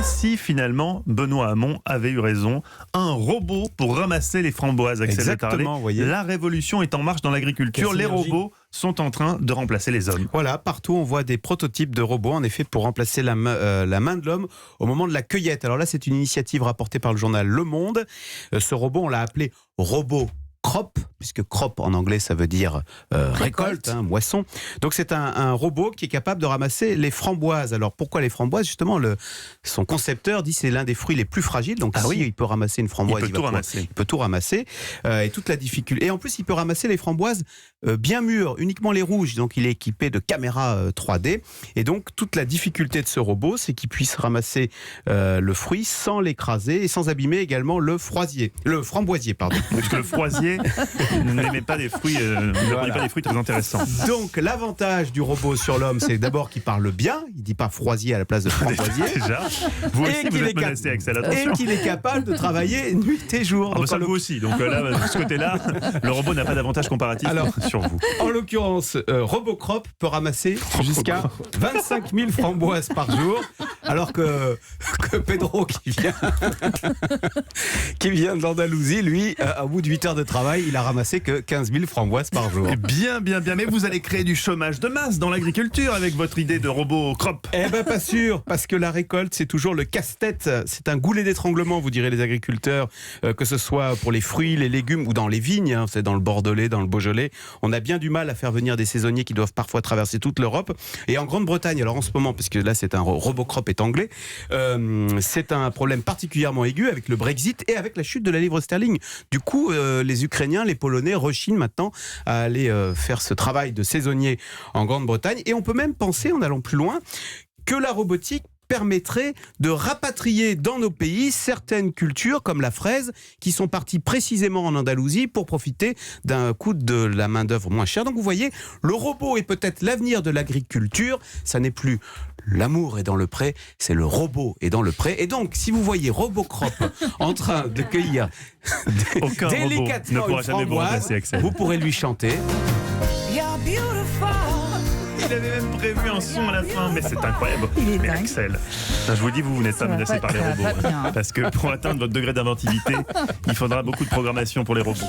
si finalement Benoît Hamon avait eu raison. Un robot pour ramasser les framboises, Axel Latarlet. Exactement, vous voyez. La révolution est en marche dans l'agriculture. Quelle Les synergie. robots sont en train de remplacer les hommes. Voilà, partout on voit des prototypes de robots, en effet, pour remplacer la main de l'homme au moment de la cueillette. Alors là, c'est une initiative rapportée par le journal Le Monde. Ce robot, on l'a appelé robot crop, puisque crop en anglais ça veut dire récolte, moisson. Donc c'est un robot qui est capable de ramasser les framboises. Alors pourquoi les framboises? Justement, son concepteur dit que c'est l'un des fruits les plus fragiles. Donc il peut ramasser une framboise, il peut tout ramasser. Et toute la difficulté. Et en plus, il peut ramasser les framboises bien mûres, uniquement les rouges. Donc il est équipé de caméras 3D. Et donc toute la difficulté de ce robot, c'est qu'il puisse ramasser le fruit sans l'écraser et sans abîmer également le framboisier, pardon. Parce que le froisier n'aimait pas des fruits, ne produit pas des fruits très intéressants. Donc l'avantage du robot sur l'homme, c'est d'abord qu'il parle bien, il dit pas froisier à la place de framboisier. Déjà, vous aussi vous êtes menacé, Axel, attention. Et qu'il est capable de travailler nuit et jour. Ah bah ça, vous aussi. Donc là, de ce côté-là, le robot n'a pas d'avantage comparatif sur vous. En l'occurrence, Robocrop peut ramasser jusqu'à 25 000 framboises par jour, alors que Pedro qui vient de l'Andalousie, lui, au bout de 8 heures de travail, il a ramassé que 15 000 framboises par jour. Bien. Mais vous allez créer du chômage de masse dans l'agriculture avec votre idée de robot crop. Eh ben pas sûr, parce que la récolte, c'est toujours le casse-tête. C'est un goulet d'étranglement, vous direz les agriculteurs, que ce soit pour les fruits, les légumes ou dans les vignes, c'est dans le Bordelais, dans le Beaujolais. On a bien du mal à faire venir des saisonniers qui doivent parfois traverser toute l'Europe. Et en Grande-Bretagne, alors en ce moment, parce que là c'est un Robocrop est anglais, c'est un problème particulièrement aigu avec le Brexit et avec la chute de la livre sterling. Du coup, les Ukrainiens, les Polonais rechignent maintenant à aller faire ce travail de saisonnier en Grande-Bretagne. Et on peut même penser, en allant plus loin, que la robotique permettrait de rapatrier dans nos pays certaines cultures comme la fraise qui sont parties précisément en Andalousie pour profiter d'un coût de la main-d'œuvre moins cher. Donc vous voyez, le robot est peut-être l'avenir de l'agriculture. Ça n'est plus l'amour est dans le pré, c'est le robot est dans le pré. Et donc, si vous voyez Robocrop en train de cueillir délicatement une framboise, vous pourrez lui chanter. Il avait même prévu un son à la fin, mais c'est incroyable. Mais Axel, je vous dis, vous n'êtes pas menacé par les robots. Parce que pour atteindre votre degré d'inventivité, il faudra beaucoup de programmation pour les robots.